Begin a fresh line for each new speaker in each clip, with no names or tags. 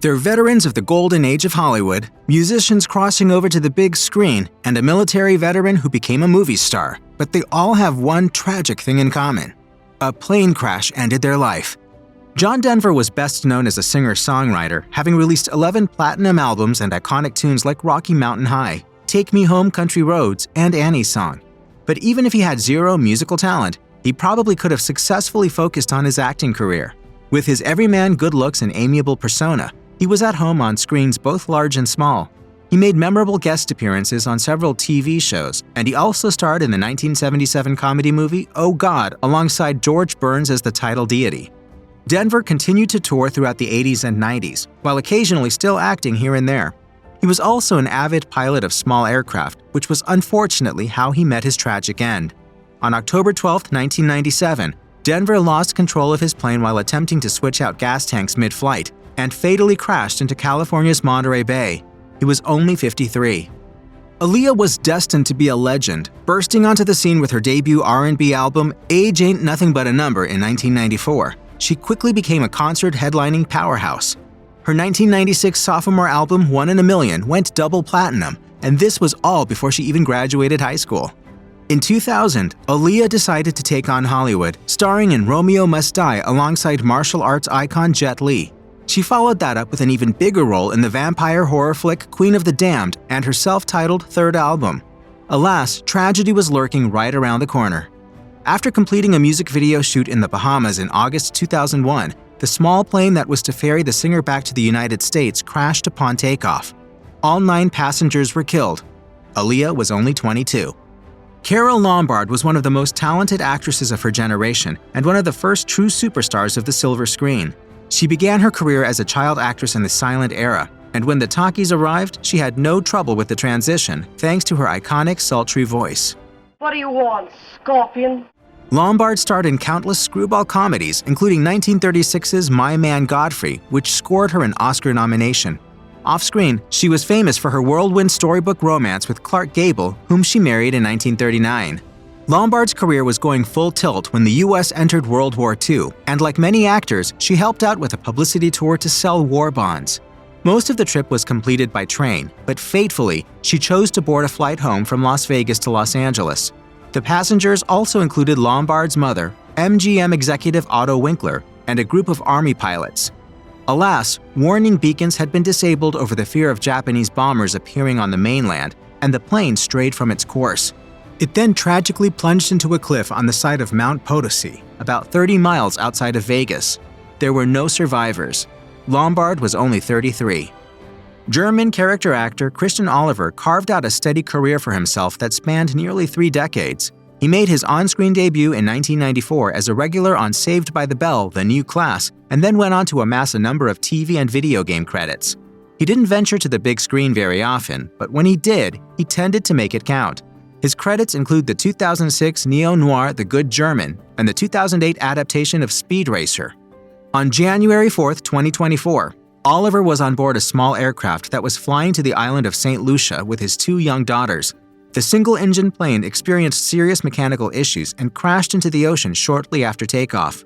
They're veterans of the golden age of Hollywood, musicians crossing over to the big screen, and a military veteran who became a movie star. But they all have one tragic thing in common. A plane crash ended their life. John Denver was best known as a singer-songwriter, having released 11 platinum albums and iconic tunes like Rocky Mountain High, Take Me Home Country Roads, and Annie's Song. But even if he had zero musical talent, he probably could have successfully focused on his acting career. With his everyman good looks and amiable persona, he was at home on screens both large and small. He made memorable guest appearances on several TV shows, and he also starred in the 1977 comedy movie Oh God alongside George Burns as the title deity. Denver continued to tour throughout the 80s and 90s, while occasionally still acting here and there. He was also an avid pilot of small aircraft, which was unfortunately how he met his tragic end. On October 12, 1997, Denver lost control of his plane while attempting to switch out gas tanks mid-flight and fatally crashed into California's Monterey Bay. He was only 53. Aaliyah was destined to be a legend, bursting onto the scene with her debut R&B album Age Ain't Nothing But a Number in 1994. She quickly became a concert headlining powerhouse. Her 1996 sophomore album One in a Million went double platinum, and this was all before she even graduated high school. In 2000, Aaliyah decided to take on Hollywood, starring in Romeo Must Die alongside martial arts icon Jet Li. She followed that up with an even bigger role in the vampire horror flick Queen of the Damned and her self-titled third album. Alas, tragedy was lurking right around the corner. After completing a music video shoot in the Bahamas in August 2001, the small plane that was to ferry the singer back to the United States crashed upon takeoff. All 9 passengers were killed. Aaliyah was only 22. Carole Lombard was one of the most talented actresses of her generation and one of the first true superstars of the silver screen. She began her career as a child actress in the silent era, and when the talkies arrived, she had no trouble with the transition thanks to her iconic sultry voice.
What do you want, Scorpion?
Lombard starred in countless screwball comedies, including 1936's My Man Godfrey, which scored her an Oscar nomination. Off-screen, she was famous for her whirlwind storybook romance with Clark Gable, whom she married in 1939. Lombard's career was going full tilt when the US entered World War II, and like many actors, she helped out with a publicity tour to sell war bonds. Most of the trip was completed by train, but fatefully, she chose to board a flight home from Las Vegas to Los Angeles. The passengers also included Lombard's mother, MGM executive Otto Winkler, and a group of Army pilots. Alas, warning beacons had been disabled over the fear of Japanese bombers appearing on the mainland, and the plane strayed from its course. It then tragically plunged into a cliff on the side of Mount Potosi, about 30 miles outside of Vegas. There were no survivors. Lombard was only 33. German character actor Christian Oliver carved out a steady career for himself that spanned nearly 3 decades. He made his on-screen debut in 1994 as a regular on Saved by the Bell, The New Class, and then went on to amass a number of TV and video game credits. He didn't venture to the big screen very often, but when he did, he tended to make it count. His credits include the 2006 neo-noir The Good German and the 2008 adaptation of Speed Racer. On January 4, 2024, Oliver was on board a small aircraft that was flying to the island of St. Lucia with his 2 young daughters. The single-engine plane experienced serious mechanical issues and crashed into the ocean shortly after takeoff.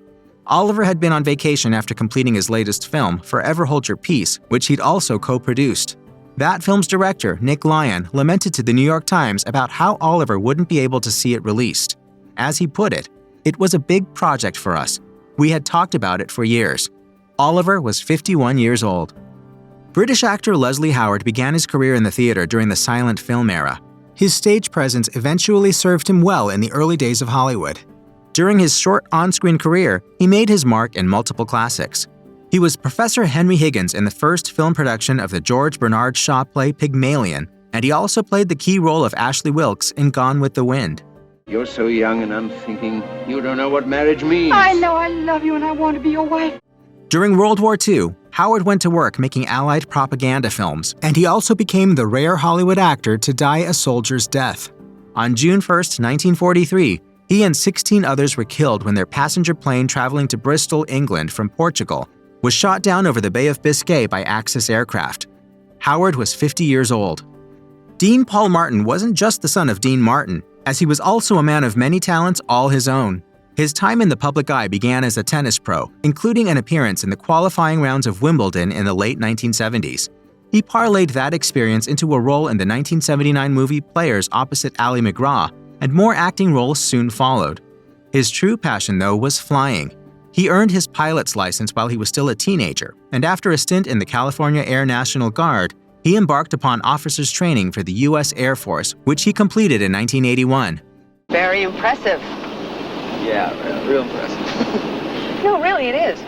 Oliver had been on vacation after completing his latest film, Forever Hold Your Peace, which he'd also co-produced. That film's director, Nick Lyon, lamented to the New York Times about how Oliver wouldn't be able to see it released. As he put it, "It was a big project for us. We had talked about it for years." Oliver was 51 years old. British actor Leslie Howard began his career in the theater during the silent film era. His stage presence eventually served him well in the early days of Hollywood. During his short on-screen career, he made his mark in multiple classics. He was Professor Henry Higgins in the first film production of the George Bernard Shaw play Pygmalion, and he also played the key role of Ashley Wilkes in Gone with the Wind.
You're so young and unthinking, you don't know what marriage means.
I know I love you and I want to be your wife.
During World War II, Howard went to work making Allied propaganda films, and he also became the rare Hollywood actor to die a soldier's death. On June 1, 1943, he and 16 others were killed when their passenger plane traveling to Bristol, England from Portugal was shot down over the Bay of Biscay by Axis aircraft. Howard was 50 years old. Dean Paul Martin wasn't just the son of Dean Martin, as he was also a man of many talents all his own. His time in the public eye began as a tennis pro, including an appearance in the qualifying rounds of Wimbledon in the late 1970s. He parlayed that experience into a role in the 1979 movie Players opposite Ally McGraw, and more acting roles soon followed. His true passion, though, was flying. He earned his pilot's license while he was still a teenager, and after a stint in the California Air National Guard, he embarked upon officer's training for the U.S. Air Force, which he completed in 1981.
Very impressive.
Yeah, real impressive.
No, really, it is.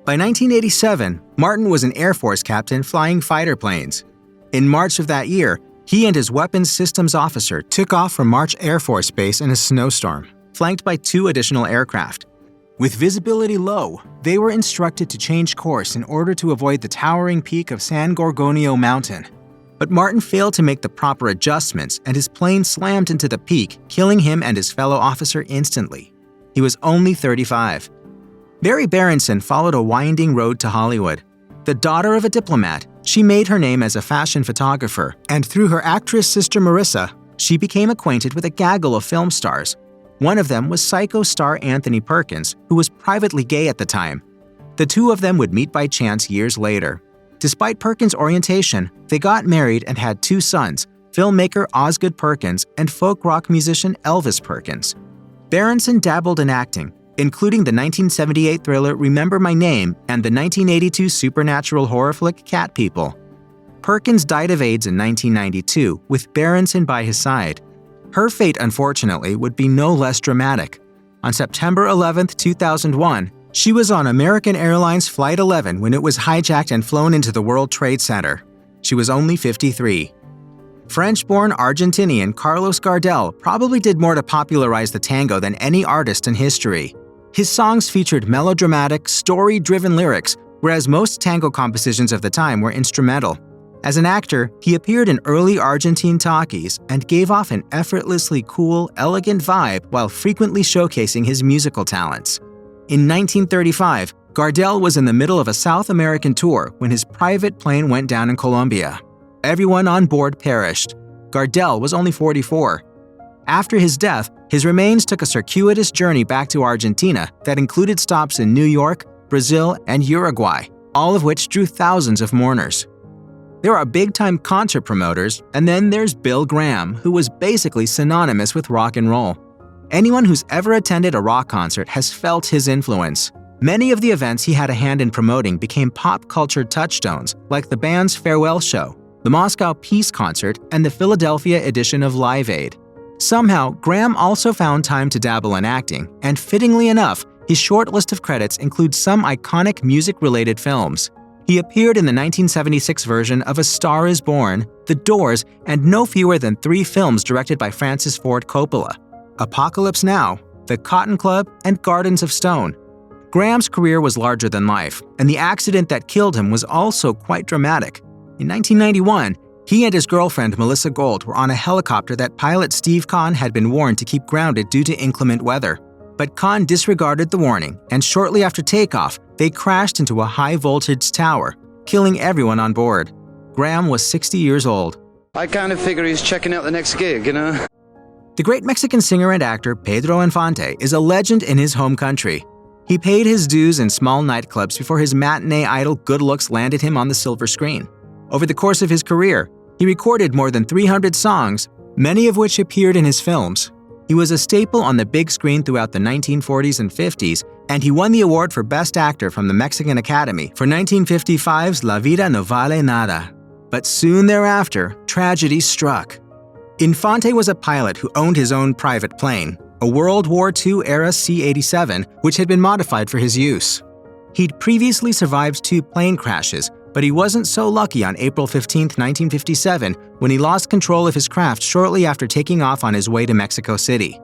By 1987, Martin was an Air Force captain flying fighter planes. In March of that year, he and his weapons systems officer took off from March Air Force Base in a snowstorm, flanked by 2 additional aircraft. With visibility low, they were instructed to change course in order to avoid the towering peak of San Gorgonio Mountain. But Martin failed to make the proper adjustments, and his plane slammed into the peak, killing him and his fellow officer instantly. He was only 35. Mary Berenson followed a winding road to Hollywood. The daughter of a diplomat, she made her name as a fashion photographer, and through her actress sister Marissa, she became acquainted with a gaggle of film stars. One of them was Psycho star Anthony Perkins, who was privately gay at the time. The two of them would meet by chance years later. Despite Perkins' orientation, they got married and had 2 sons, filmmaker Osgood Perkins and folk rock musician Elvis Perkins. Berenson dabbled in acting, including the 1978 thriller Remember My Name and the 1982 supernatural horror flick Cat People. Perkins died of AIDS in 1992, with Berenson by his side. Her fate, unfortunately, would be no less dramatic. On September 11, 2001, she was on American Airlines Flight 11 when it was hijacked and flown into the World Trade Center. She was only 53. French-born Argentinian Carlos Gardel probably did more to popularize the tango than any artist in history. His songs featured melodramatic, story-driven lyrics, whereas most tango compositions of the time were instrumental. As an actor, he appeared in early Argentine talkies and gave off an effortlessly cool, elegant vibe while frequently showcasing his musical talents. In 1935, Gardel was in the middle of a South American tour when his private plane went down in Colombia. Everyone on board perished. Gardel was only 44. After his death, his remains took a circuitous journey back to Argentina that included stops in New York, Brazil, and Uruguay, all of which drew thousands of mourners. There are big-time concert promoters, and then there's Bill Graham, who was basically synonymous with rock and roll. Anyone who's ever attended a rock concert has felt his influence. Many of the events he had a hand in promoting became pop culture touchstones, like the band's farewell show, the Moscow Peace Concert, and the Philadelphia edition of Live Aid. Somehow, Graham also found time to dabble in acting, and fittingly enough, his short list of credits includes some iconic music-related films. He appeared in the 1976 version of A Star is Born, The Doors, and no fewer than 3 films directed by Francis Ford Coppola: Apocalypse Now, The Cotton Club, and Gardens of Stone. Graham's career was larger than life, and the accident that killed him was also quite dramatic. In 1991, he and his girlfriend Melissa Gold were on a helicopter that pilot Steve Kahn had been warned to keep grounded due to inclement weather. But Kahn disregarded the warning, and shortly after takeoff, they crashed into a high-voltage tower, killing everyone on board. Graham was 60 years old.
I kind of figure he's checking out the next gig, you know?
The great Mexican singer and actor Pedro Infante is a legend in his home country. He paid his dues in small nightclubs before his matinee idol good looks landed him on the silver screen. Over the course of his career, he recorded more than 300 songs, many of which appeared in his films. He was a staple on the big screen throughout the 1940s and 50s, and he won the award for Best Actor from the Mexican Academy for 1955's La Vida No Vale Nada. But soon thereafter, tragedy struck. Infante was a pilot who owned his own private plane, a World War II-era C-87, which had been modified for his use. He'd previously survived 2 plane crashes, but he wasn't so lucky on April 15, 1957, when he lost control of his craft shortly after taking off on his way to Mexico City.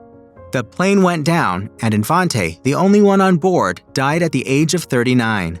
The plane went down, and Infante, the only one on board, died at the age of 39.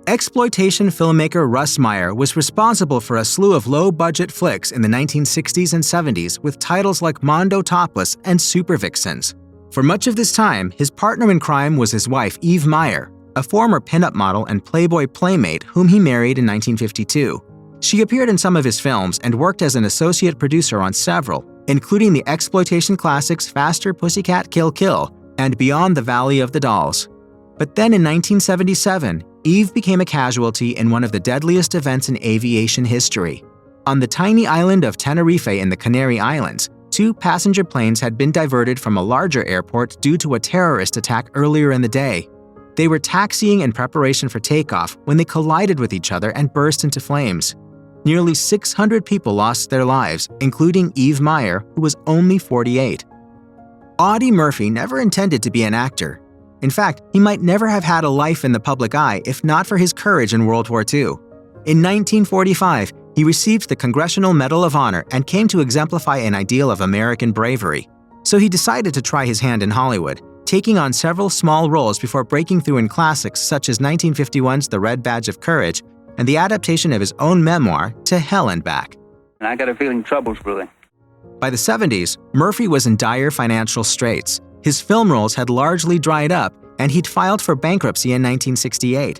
Exploitation filmmaker Russ Meyer was responsible for a slew of low-budget flicks in the 1960s and 70s with titles like Mondo Topless and Super Vixens. For much of this time, his partner in crime was his wife, Eve Meyer, a former pinup model and Playboy playmate whom he married in 1952. She appeared in some of his films and worked as an associate producer on several, including the exploitation classics Faster Pussycat Kill Kill and Beyond the Valley of the Dolls. But then in 1977, Eve became a casualty in one of the deadliest events in aviation history. On the tiny island of Tenerife in the Canary Islands, 2 passenger planes had been diverted from a larger airport due to a terrorist attack earlier in the day. They were taxiing in preparation for takeoff when they collided with each other and burst into flames. Nearly 600 people lost their lives, including Eve Meyer, who was only 48. Audie Murphy never intended to be an actor. In fact, he might never have had a life in the public eye if not for his courage in World War II. In 1945, he received the Congressional Medal of Honor and came to exemplify an ideal of American bravery. So he decided to try his hand in Hollywood, taking on several small roles before breaking through in classics such as 1951's The Red Badge of Courage and the adaptation of his own memoir, To Hell and Back.
And I got a feeling trouble's brewing.
By the 70s, Murphy was in dire financial straits. His film roles had largely dried up, and he'd filed for bankruptcy in 1968.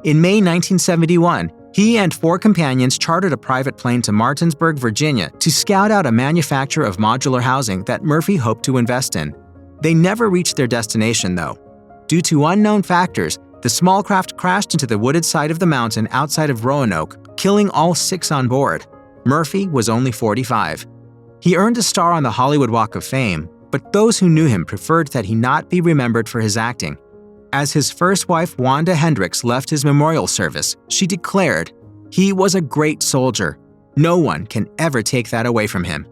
In May 1971, he and 4 companions chartered a private plane to Martinsburg, Virginia, to scout out a manufacturer of modular housing that Murphy hoped to invest in. They never reached their destination, though. Due to unknown factors, the small craft crashed into the wooded side of the mountain outside of Roanoke, killing all 6 on board. Murphy was only 45. He earned a star on the Hollywood Walk of Fame, but those who knew him preferred that he not be remembered for his acting. As his first wife, Wanda Hendricks, left his memorial service, she declared, "He was a great soldier. No one can ever take that away from him."